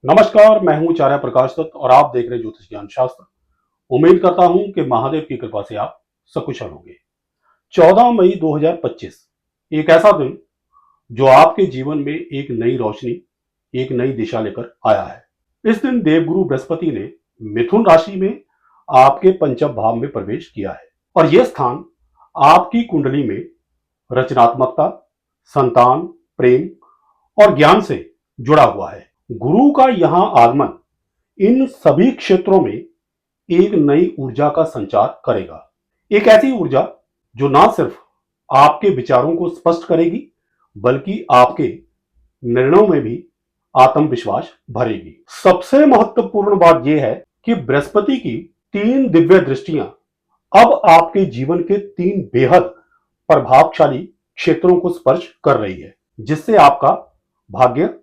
नमस्कार, मैं हूं आचार्य प्रकाश दत्त और आप देख रहे ज्योतिष ज्ञान शास्त्र। उम्मीद करता हूं कि महादेव की कृपा से आप सकुशल होंगे। 14 मई 2025 एक ऐसा दिन जो आपके जीवन में एक नई रोशनी, एक नई दिशा लेकर आया है। इस दिन देवगुरु बृहस्पति ने मिथुन राशि में आपके पंचम भाव में प्रवेश किया है और यह स्थान आपकी कुंडली में रचनात्मकता, संतान, प्रेम और ज्ञान से जुड़ा हुआ है। गुरु का यहां आगमन इन सभी क्षेत्रों में एक नई ऊर्जा का संचार करेगा। एक ऐसी ऊर्जा जो ना सिर्फ आपके विचारों को स्पष्ट करेगी बल्कि आपके निर्णयों में भी आत्मविश्वास भरेगी। सबसे महत्वपूर्ण बात यह है कि बृहस्पति की 3 दिव्य दृष्टियां अब आपके जीवन के 3 बेहद प्रभावशाली क्षेत्रों को स्पर्श कर रही है, जिससे आपका भाग्य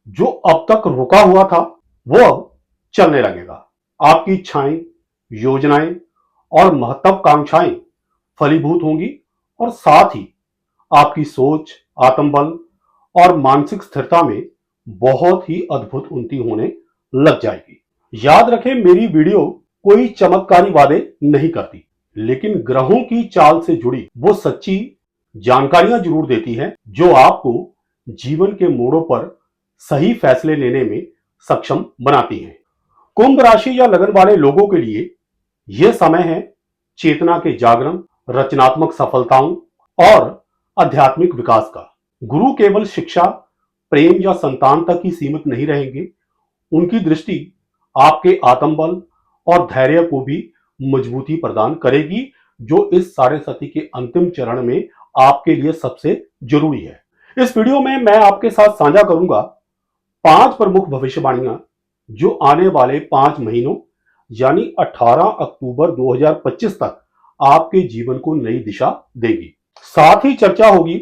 जो अब तक रुका हुआ था वो अब चलने लगेगा। आपकी इच्छाएं, योजनाएं और महत्वाकांक्षाएं फलीभूत होंगी और साथ ही आपकी सोच, आत्मबल और मानसिक स्थिरता में बहुत ही अद्भुत उन्नति होने लग जाएगी। याद रखें, मेरी वीडियो कोई चमत्कारी वादे नहीं करती, लेकिन ग्रहों की चाल से जुड़ी वो सच्ची जानकारियां जरूर देती है जो आपको जीवन के मोड़ों पर सही फैसले लेने में सक्षम बनाती हैं। कुंभ राशि या लगन वाले लोगों के लिए यह समय है चेतना के जागरण, रचनात्मक सफलताओं और आध्यात्मिक विकास का। गुरु केवल शिक्षा, प्रेम या संतान तक ही सीमित नहीं रहेंगे। उनकी दृष्टि आपके आत्मबल और धैर्य को भी मजबूती प्रदान करेगी, जो इस साढ़े सती के अंतिम चरण में आपके लिए सबसे जरूरी है। इस वीडियो में मैं आपके साथ साझा करूंगा 5 प्रमुख भविष्यवाणियां जो आने वाले 5 महीनों यानी 18 अक्टूबर 2025 तक आपके जीवन को नई दिशा देगी। साथ ही चर्चा होगी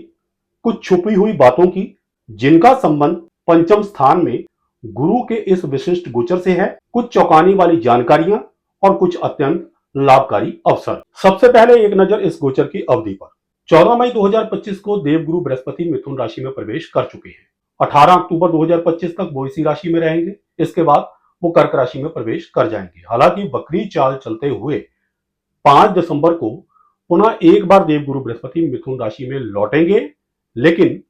कुछ छुपी हुई बातों की जिनका संबंध पंचम स्थान में गुरु के इस विशिष्ट गोचर से है, कुछ चौंकाने वाली जानकारियां और कुछ अत्यंत लाभकारी अवसर। सबसे पहले एक नजर इस गोचर की अवधि पर। 14 मई 2025 को देवगुरु बृहस्पति मिथुन राशि में प्रवेश कर चुके हैं। 18 अक्टूबर 2025 तक वो इसी राशि में रहेंगे। इसके बाद वो कर्क राशि में प्रवेश कर जाएंगे। हालांकि वक्री चाल चलते हुए 5 दिसंबर को पुनः एक बार देवगुरु बृहस्पति मिथुन राशि में लौटेंगे, लेकिन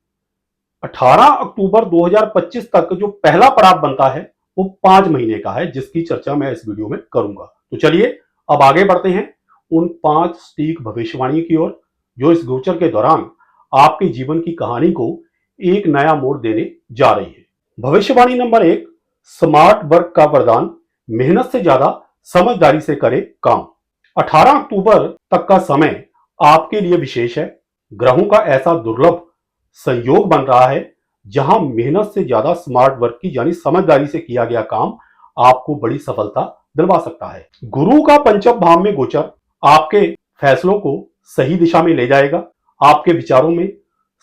18 अक्टूबर 2025 तक जो पहला पड़ाव बनता है वो 5 महीने का है, जिसकी चर्चा मैं इस वीडियो में करूंगा। तो चलिए अब आगे बढ़ते हैं उन 5 सटीक भविष्यवाणी की ओर जो इस गोचर के दौरान आपके जीवन की कहानी को एक नया मोड़ देने जा रही है। भविष्यवाणी नंबर 1, स्मार्ट वर्क का वरदान, मेहनत से ज्यादा समझदारी से करे काम। 18 अक्टूबर तक का समय आपके लिए विशेष है। ग्रहों का ऐसा दुर्लभ संयोग बन रहा है जहां मेहनत से ज्यादा स्मार्ट वर्क की यानी समझदारी से किया गया काम आपको बड़ी सफलता दिलवा सकता है। गुरु का पंचम भाव में गोचर आपके फैसलों को सही दिशा में ले जाएगा। आपके विचारों में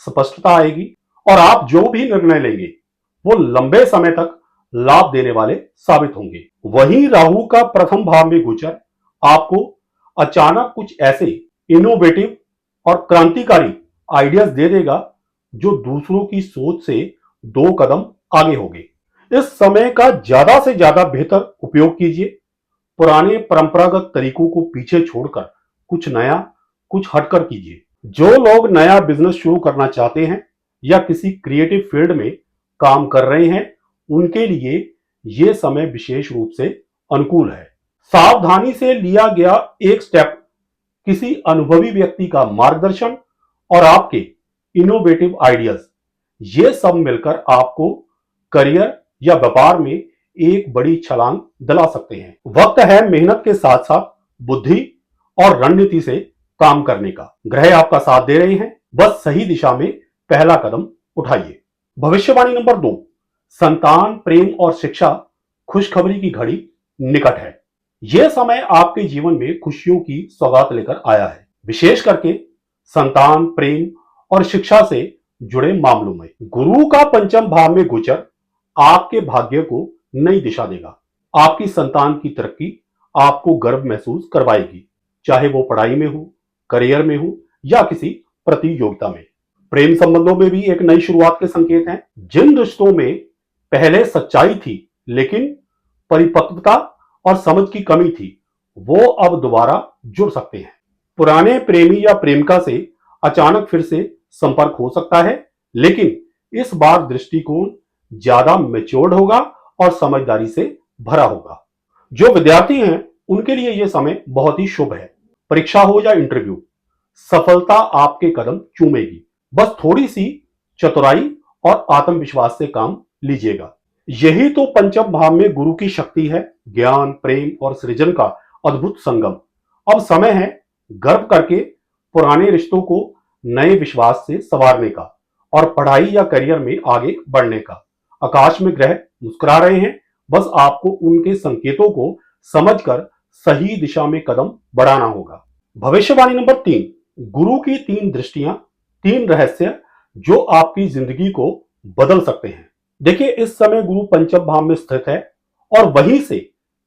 स्पष्टता आएगी और आप जो भी निर्णय लेंगे वो लंबे समय तक लाभ देने वाले साबित होंगे। वहीं राहु का प्रथम भाव में गोचर आपको अचानक कुछ ऐसे इनोवेटिव और क्रांतिकारी आइडियाज दे देगा जो दूसरों की सोच से 2 कदम आगे होंगे। इस समय का ज्यादा से ज्यादा बेहतर उपयोग कीजिए। पुराने परंपरागत तरीकों को पीछे छोड़कर कुछ नया, कुछ हटकर कीजिए। जो लोग नया बिजनेस शुरू करना चाहते हैं या किसी क्रिएटिव फील्ड में काम कर रहे हैं, उनके लिए यह समय विशेष रूप से अनुकूल है। सावधानी से लिया गया एक स्टेप, किसी अनुभवी व्यक्ति का मार्गदर्शन और आपके इनोवेटिव आइडियाज, ये सब मिलकर आपको करियर या व्यापार में एक बड़ी छलांग दिला सकते हैं। वक्त है मेहनत के साथ साथ बुद्धि और रणनीति से काम करने का। ग्रह आपका साथ दे रहे हैं, बस सही दिशा में पहला कदम उठाइए। भविष्यवाणी नंबर 2, संतान, प्रेम और शिक्षा, खुशखबरी की घड़ी निकट है। यह समय आपके जीवन में खुशियों की सौगात लेकर आया है, विशेष करके संतान, प्रेम और शिक्षा से जुड़े मामलों में। गुरु का पंचम भाव में गोचर आपके भाग्य को नई दिशा देगा। आपकी संतान की तरक्की आपको गर्व महसूस करवाएगी, चाहे वो पढ़ाई में हो, करियर में हो या किसी प्रतियोगिता में। प्रेम संबंधों में भी एक नई शुरुआत के संकेत हैं। जिन रिश्तों में पहले सच्चाई थी लेकिन परिपक्वता और समझ की कमी थी, वो अब दोबारा जुड़ सकते हैं। पुराने प्रेमी या प्रेमिका से अचानक फिर से संपर्क हो सकता है, लेकिन इस बार दृष्टिकोण ज्यादा मैच्योर्ड होगा और समझदारी से भरा होगा। जो विद्यार्थी हैं उनके लिए यह समय बहुत ही शुभ है। परीक्षा हो या इंटरव्यू, सफलता आपके कदम चूमेगी। बस थोड़ी सी चतुराई और आत्मविश्वास से काम लीजिएगा। यही तो पंचम भाव में गुरु की शक्ति है, ज्ञान, प्रेम और सृजन का अद्भुत संगम। अब समय है गर्व करके पुराने रिश्तों को नए विश्वास से संवारने का और पढ़ाई या करियर में आगे बढ़ने का। आकाश में ग्रह मुस्कुरा रहे हैं, बस आपको उनके संकेतों को समझकर सही दिशा में कदम बढ़ाना होगा। भविष्यवाणी नंबर 3, गुरु की 3 दृष्टियां, 3 रहस्य जो आपकी जिंदगी को बदल सकते हैं। देखिए, इस समय गुरु पंचम भाव में स्थित है और वहीं से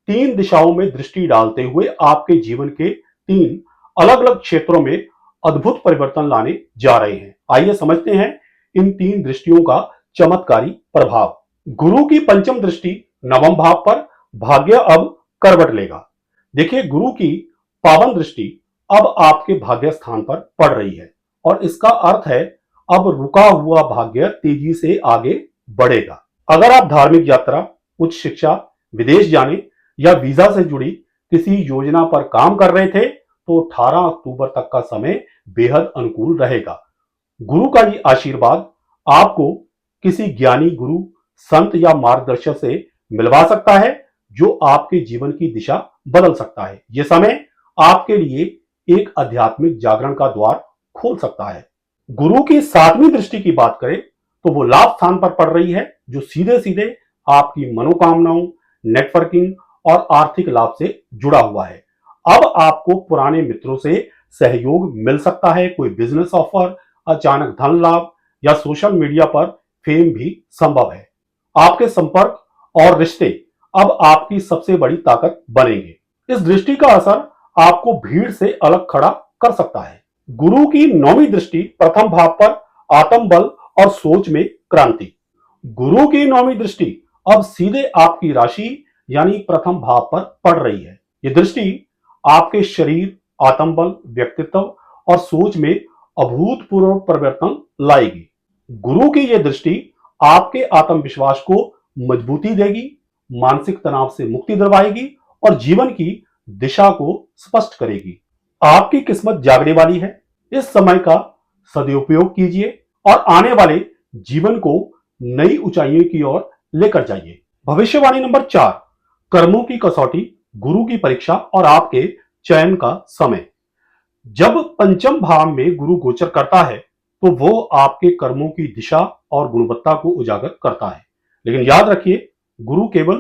3 दिशाओं में दृष्टि डालते हुए आपके जीवन के 3 अलग अलग क्षेत्रों में अद्भुत परिवर्तन लाने जा रहे हैं। आइए समझते हैं इन 3 दृष्टियों का चमत्कारी प्रभाव। गुरु की पंचम दृष्टि नवम भाव पर, भाग्य अब करवट लेगा। देखिए, गुरु की पावन दृष्टि अब आपके भाग्य स्थान पर पड़ रही है और इसका अर्थ है अब रुका हुआ भाग्य तेजी से आगे बढ़ेगा। अगर आप धार्मिक यात्रा, उच्च शिक्षा, विदेश जाने या वीजा से जुड़ी किसी योजना पर काम कर रहे थे तो 18 अक्टूबर तक का समय बेहद अनुकूल रहेगा। गुरु का ये आशीर्वाद आपको किसी ज्ञानी गुरु, संत या मार्गदर्शक से मिलवा सकता है जो आपके जीवन की दिशा बदल सकता है। यह समय आपके लिए एक आध्यात्मिक जागरण का द्वार खोल सकता है। गुरु की 7वीं दृष्टि की बात करें तो वो लाभ स्थान पर पड़ रही है जो सीधे सीधे आपकी मनोकामनाओं, नेटवर्किंग और आर्थिक लाभ से जुड़ा हुआ है। अब आपको पुराने मित्रों से सहयोग मिल सकता है, कोई बिजनेस ऑफर, अचानक धन लाभ या सोशल मीडिया पर फेम भी संभव है। आपके संपर्क और रिश्ते अब आपकी सबसे बड़ी ताकत बनेंगे। इस दृष्टि का असर आपको भीड़ से अलग खड़ा कर सकता है। गुरु की 9वीं दृष्टि प्रथम भाव पर, आत्मबल और सोच में क्रांति। गुरु की 9वीं दृष्टि अब सीधे आपकी राशि यानी प्रथम भाव पर पड़ रही है। यह दृष्टि आपके शरीर, आत्मबल, व्यक्तित्व और सोच में अभूतपूर्व परिवर्तन लाएगी। गुरु की यह दृष्टि आपके आत्मविश्वास को मजबूती देगी, मानसिक तनाव से मुक्ति दिलवाएगी और जीवन की दिशा को स्पष्ट करेगी। आपकी किस्मत जागने वाली है। इस समय का सदुपयोग कीजिए और आने वाले जीवन को नई ऊंचाइयों की ओर लेकर जाइए। भविष्यवाणी नंबर 4, कर्मों की कसौटी, गुरु की परीक्षा और आपके चयन का समय। जब पंचम भाव में गुरु गोचर करता है तो वो आपके कर्मों की दिशा और गुणवत्ता को उजागर करता है, लेकिन याद रखिए गुरु केवल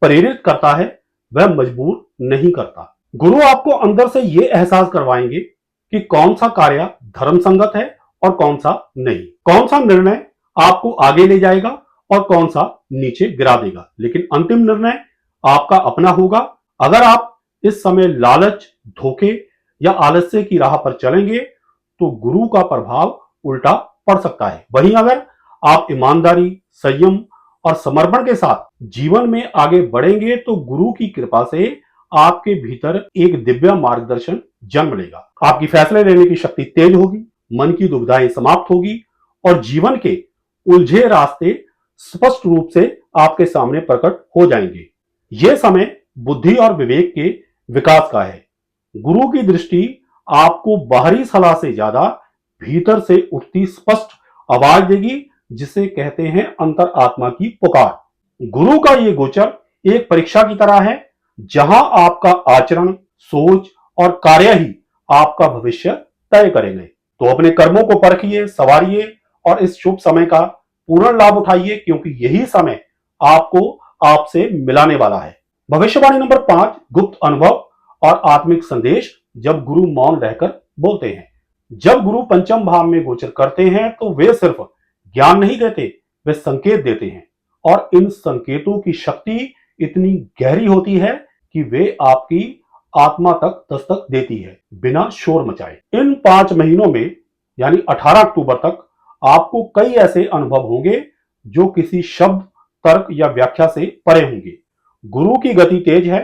प्रेरित करता है, वह मजबूर नहीं करता। गुरु आपको अंदर से यह एहसास करवाएंगे कि कौन सा कार्य धर्म संगत है और कौन सा नहीं, कौन सा निर्णय आपको आगे ले जाएगा और कौन सा नीचे गिरा देगा, लेकिन अंतिम निर्णय आपका अपना होगा। अगर आप इस समय लालच, धोखे या आलस्य की राह पर चलेंगे तो गुरु का प्रभाव उल्टा पड़ सकता है। वहीं अगर आप ईमानदारी, संयम और समर्पण के साथ जीवन में आगे बढ़ेंगे तो गुरु की कृपा से आपके भीतर एक दिव्य मार्गदर्शन जन्म लेगा। आपकी फैसले लेने की शक्ति तेज होगी, मन की दुविधाएं समाप्त होगी और जीवन के उलझे रास्ते स्पष्ट रूप से आपके सामने प्रकट हो जाएंगे। यह समय बुद्धि और विवेक के विकास का है। गुरु की दृष्टि आपको बाहरी सलाह से ज्यादा भीतर से उठती स्पष्ट आवाज देगी, जिसे कहते हैं अंतर आत्मा की पुकार। गुरु का यह गोचर एक परीक्षा की तरह है, जहां आपका आचरण, सोच और कार्य ही आपका भविष्य तय करेंगे। तो अपने कर्मों को परखिए, संवारिए और इस शुभ समय का पूर्ण लाभ उठाइए, क्योंकि यही समय आपको आपसे मिलाने वाला है। भविष्यवाणी नंबर 5, गुप्त अनुभव और आत्मिक संदेश, जब गुरु मौन रहकर बोलते हैं। जब गुरु पंचम भाव में गोचर करते हैं तो वे सिर्फ ज्ञान नहीं देते, वे संकेत देते हैं और इन संकेतों की शक्ति इतनी गहरी होती है कि वे आपकी आत्मा तक दस्तक देती है बिना शोर मचाए। इन 5 महीनों में यानी 18 अक्टूबर तक आपको कई ऐसे अनुभव होंगे जो किसी शब्द, तर्क या व्याख्या से परे होंगे। गुरु की गति तेज है,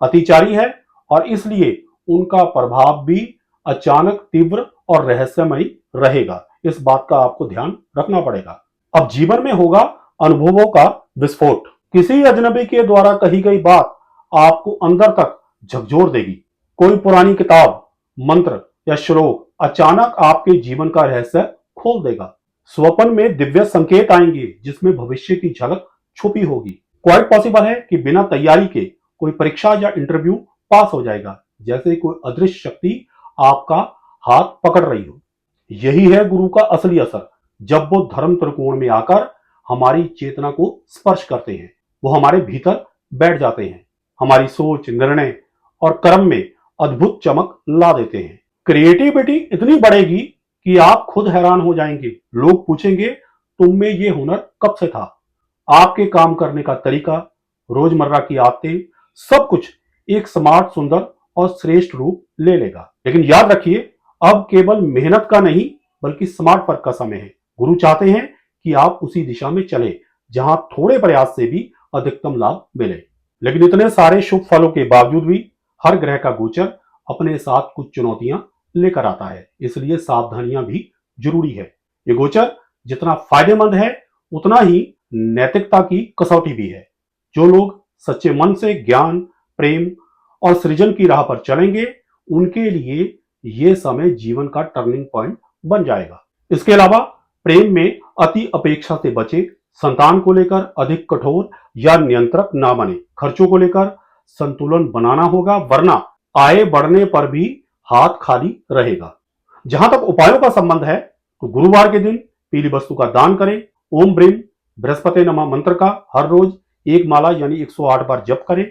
अतिचारी है और इसलिए उनका प्रभाव भी अचानक, तीव्र और रहस्यमयी रहेगा। इस बात का आपको ध्यान रखना पड़ेगा। अब जीवन में होगा अनुभवों का विस्फोट। किसी अजनबी के द्वारा कही गई बात आपको अंदर तक झकझोर देगी। कोई पुरानी किताब, मंत्र या श्लोक अचानक आपके जीवन का रहस्य खोल देगा। स्वप्न में दिव्य संकेत आएंगे जिसमें भविष्य की झलक छुपी होगी। क्वाइट पॉसिबल है कि बिना तैयारी के कोई परीक्षा या इंटरव्यू पास हो जाएगा, जैसे कोई अदृश्य शक्ति आपका हाथ पकड़ रही हो। यही है गुरु का असली असर। जब वो धर्म त्रिकोण में आकर हमारी चेतना को स्पर्श करते हैं, वो हमारे भीतर बैठ जाते हैं, हमारी सोच, निर्णय और कर्म में अद्भुत चमक ला देते हैं। क्रिएटिविटी इतनी बढ़ेगी कि आप खुद हैरान हो जाएंगे। लोग पूछेंगे, तुम में ये हुनर कब से था? आपके काम करने का तरीका, रोजमर्रा की आदतें, सब कुछ एक स्मार्ट, सुंदर और श्रेष्ठ रूप ले लेगा। लेकिन याद रखिए, अब केवल मेहनत का नहीं बल्कि स्मार्ट वर्क का समय है। गुरु चाहते हैं कि आप उसी दिशा में चले जहां थोड़े प्रयास से भी अधिकतम लाभ मिले। लेकिन इतने सारे शुभ फलों के बावजूद भी हर ग्रह का गोचर अपने साथ कुछ चुनौतियां लेकर आता है, इसलिए सावधानियां भी जरूरी है। ये गोचर जितना फायदेमंद है उतना ही नैतिकता की कसौटी भी है। जो लोग सच्चे मन से ज्ञान, प्रेम और सृजन की राह पर चलेंगे, उनके लिए ये समय जीवन का टर्निंग पॉइंट बन जाएगा। इसके अलावा प्रेम में अति अपेक्षा से बचे, संतान को लेकर अधिक कठोर या नियंत्रक ना बने, खर्चों को लेकर संतुलन बनाना होगा, वरना आय बढ़ने पर भी हाथ खाली रहेगा। जहां तक उपायों का संबंध है तो गुरुवार के दिन पीली वस्तु का दान करें। ओम ब्रीम बृहस्पति नमः मंत्र का हर रोज एक माला यानी 108 बार जप करें।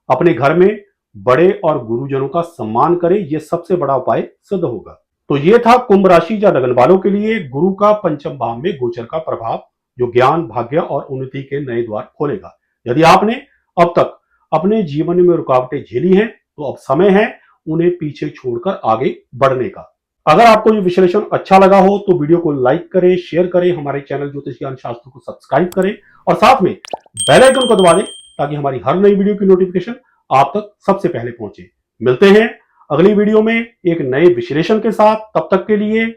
अपने घर में बड़े और गुरुजनों का सम्मान करें, यह सबसे बड़ा उपाय सिद्ध होगा। तो यह था कुंभ राशि या लगन वालों के लिए गुरु का पंचम भाव में गोचर का प्रभाव, जो ज्ञान, भाग्य और उन्नति के नए द्वार खोलेगा। यदि आपने अब तक अपने जीवन में रुकावटें झेली हैं तो अब समय है उन्हें पीछे छोड़कर आगे बढ़ने का। अगर आपको ये विश्लेषण अच्छा लगा हो तो वीडियो को लाइक करें, शेयर करें, हमारे चैनल ज्योतिष ज्ञान शास्त्र को सब्सक्राइब करें और साथ में बेल आइकन को दबा दें ताकि हमारी हर नई वीडियो की नोटिफिकेशन आप तक सबसे पहले पहुंचे। मिलते हैं अगली वीडियो में एक नए विश्लेषण के साथ। तब तक के लिए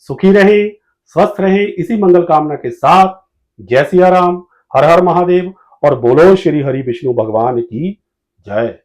सुखी रहें, स्वस्थ रहें, इसी मंगल कामना के साथ जय सिया राम, हर हर महादेव और बोलो श्री हरि विष्णु भगवान की जय।